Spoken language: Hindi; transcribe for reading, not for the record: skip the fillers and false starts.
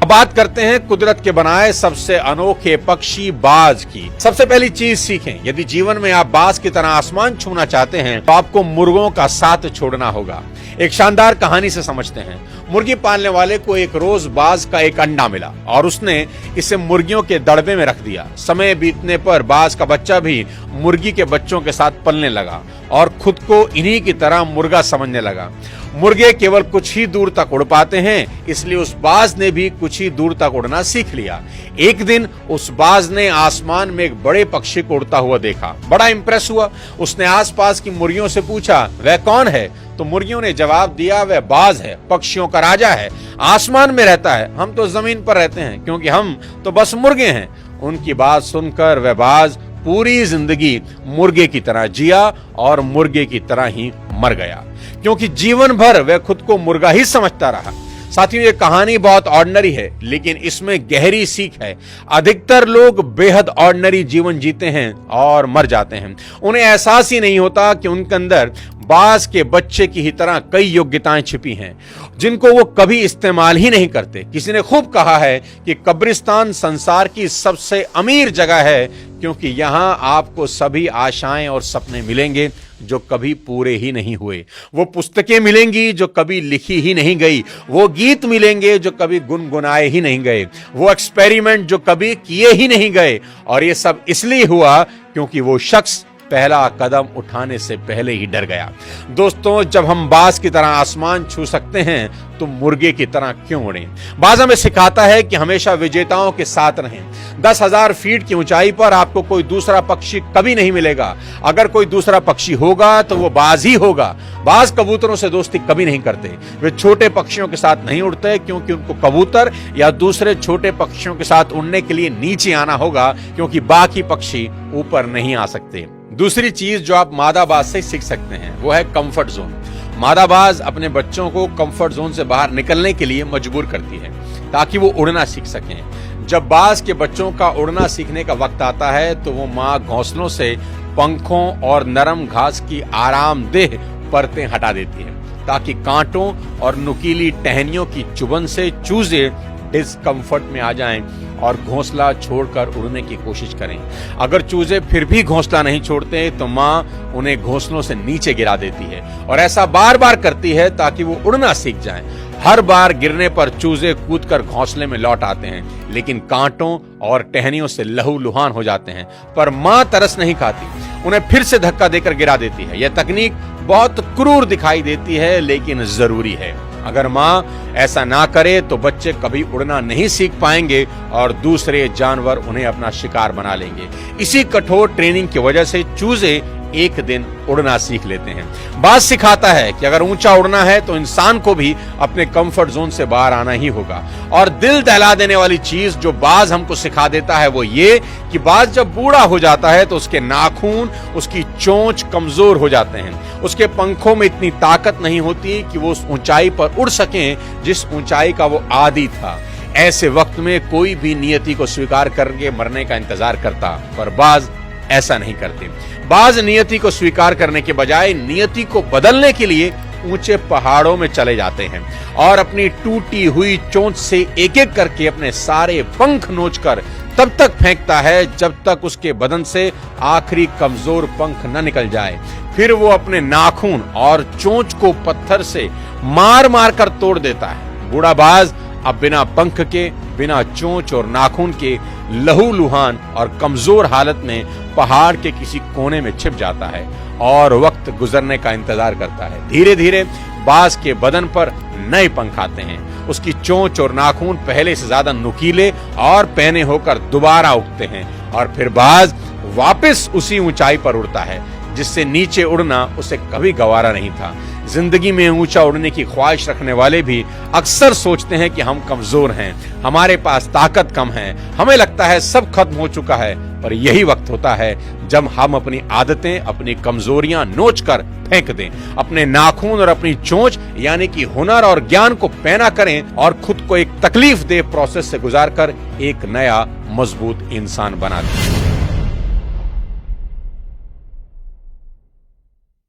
अब बात करते हैं कुदरत के बनाए सबसे अनोखे पक्षी बाज की। सबसे पहली चीज सीखें, यदि जीवन में आप बाज की तरह आसमान छूना चाहते हैं तो आपको मुर्गों का साथ छोड़ना होगा। एक शानदार कहानी से समझते हैं। मुर्गी पालने वाले को एक रोज बाज का एक अंडा मिला और उसने इसे मुर्गियों के दड़बे में रख दिया। समय बीतने पर बाज का बच्चा भी मुर्गी के बच्चों के साथ पलने लगा और खुद को इन्हीं की तरह मुर्गा समझने लगा। मुर्गे केवल कुछ ही दूर तक उड़ पाते हैं, इसलिए उस बाज ने भी कुछ ही दूर तक उड़ना सीख लिया। एक दिन उस बाज ने आसमान में एक बड़े पक्षी को उड़ता हुआ देखा। बड़ा इंप्रेस हुआ। उसने आसपास की मुर्गियों से पूछा, वह कौन है? तो मुर्गियों ने जवाब दिया, वह बाज है, पक्षियों का राजा है, आसमान में रहता है, हम तो जमीन पर रहते हैं क्योंकि हम तो बस मुर्गे हैं। उनकी बात सुनकर वह बाज पूरी जिंदगी मुर्गे की तरह जिया और मुर्गे की तरह ही मर गया, क्योंकि जीवन भर वह खुद को मुर्गा ही समझता रहा। साथियों, ये कहानी बहुत ऑर्डिनरी है, लेकिन इसमें गहरी सीख है। अधिकतर लोग बेहद ऑर्डिनरी जीवन जीते हैं और मर जाते हैं। उन्हें एहसास ही नहीं होता कि उनके अंदर बाज के बच्चे की ही तरह कई योग्यताएं छिपी हैं, जिनको वो कभी इस्तेमाल ही नहीं करते। किसी ने खूब कहा है कि कब्रिस्तान संसार की सबसे अमीर जगह है, क्योंकि यहाँ आपको सभी आशाएं और सपने मिलेंगे जो कभी पूरे ही नहीं हुए। वो पुस्तकें मिलेंगी जो कभी लिखी ही नहीं गई। वो गीत मिलेंगे जो कभी गुनगुनाए ही नहीं गए। वो एक्सपेरिमेंट जो कभी किए ही नहीं गए। और ये सब इसलिए हुआ क्योंकि वो शख्स पहला कदम उठाने से पहले ही डर गया। दोस्तों, जब हम बाज की तरह आसमान छू सकते हैं तो मुर्गे की तरह क्यों उड़ें? बाज हमें सिखाता है कि हमेशा विजेताओं के साथ रहें। 10,000 फीट की ऊंचाई पर आपको कोई दूसरा पक्षी कभी नहीं मिलेगा। अगर कोई दूसरा पक्षी होगा तो वो बाज ही होगा। बाज कबूतरों से दोस्ती कभी नहीं करते। वे छोटे पक्षियों के साथ नहीं उड़ते, क्योंकि उनको कबूतर या दूसरे छोटे पक्षियों के साथ उड़ने के लिए नीचे आना होगा, क्योंकि बाकी पक्षी ऊपर नहीं आ सकते। दूसरी चीज जो आप मादा बाज से सीख सकते हैं वो है कंफर्ट जोन। मादा बाज अपने बच्चों को कंफर्ट जोन से बाहर निकलने के लिए मजबूर करती है ताकि वो उड़ना सीख सकें। जब बाज के बच्चों का उड़ना सीखने का वक्त आता है तो वो माँ घोंसलों से पंखों और नरम घास की आरामदेह परतें हटा देती है ताकि कांटों और नुकीली टहनियों की चुभन से चूजे डिस्कम्फर्ट में आ जाएं और घोंसला छोड़कर उड़ने की कोशिश करें। अगर चूजे फिर भी घोंसला नहीं छोड़ते तो माँ उन्हें घोंसलों से नीचे गिरा देती है और ऐसा बार बार करती है ताकि वो उड़ना सीख जाएं। हर बार गिरने पर चूजे कूदकर घोंसले में लौट आते हैं, लेकिन कांटों और टहनियों से लहूलुहान हो जाते हैं। पर माँ तरस नहीं खाती, उन्हें फिर से धक्का देकर गिरा देती है। यह तकनीक बहुत क्रूर दिखाई देती है, लेकिन जरूरी है। अगर माँ ऐसा ना करे तो बच्चे कभी उड़ना नहीं सीख पाएंगे और दूसरे जानवर उन्हें अपना शिकार बना लेंगे। इसी कठोर ट्रेनिंग की वजह से चूजे एक दिन उड़ना सीख लेते हैं। बाज सिखाता है कि अगर ऊंचा उड़ना है तो इंसान को भी अपने कंफर्ट जोन से बाहर आना ही होगा। और दिल दहला देने वाली चीज जो बाज हमको सिखा देता है वो ये कि बाज जब बूढ़ा हो जाता है तो उसके नाखून, उसकी चोंच कमजोर हो जाते हैं। उसके पंखों में इतनी ताकत नहीं होती कि वो उस ऊंचाई पर उड़ सकें जिस ऊंचाई का वो आदी था। ऐसे वक्त में कोई भी नियति को स्वीकार करके मरने का इंतजार करता, पर बाज ऐसा नहीं करते। बाज नियति को स्वीकार करने के बजाय नियति को बदलने के लिए ऊंचे पहाड़ों में चले जाते हैं और अपनी टूटी हुई चोंच से एक एक करके अपने सारे पंख नोचकर तब तक फेंकता है जब तक उसके बदन से आखिरी कमजोर पंख न निकल जाए। फिर वो अपने नाखून और चोंच को पत्थर से मार मार कर तोड़ देता है। बूढ़ा बाज अब बिना पंख के, बिना चोंच और नाखून के लहूलुहान और कमजोर हालत में पहाड़ के किसी कोने में छिप जाता है और वक्त गुजरने का इंतजार करता है। धीरे धीरे बाज के बदन पर नए पंख आते हैं। उसकी चोंच और नाखून पहले से ज्यादा नुकीले और पैने होकर दोबारा उगते हैं और फिर बाज वापस उसी ऊंचाई पर उड़ता है जिससे नीचे उड़ना उसे कभी गवारा नहीं था। जिंदगी में ऊंचा उड़ने की ख्वाहिश रखने वाले भी अक्सर सोचते हैं कि हम कमजोर हैं, हमारे पास ताकत कम है, हमें लगता है सब खत्म हो चुका है। पर यही वक्त होता है जब हम अपनी आदतें, अपनी कमजोरियां नोच कर फेंक दें, अपने नाखून और अपनी चोंच यानी कि हुनर और ज्ञान को पैना करें और खुद को एक तकलीफ दे प्रोसेस से गुजार कर एक नया मजबूत इंसान बना दें।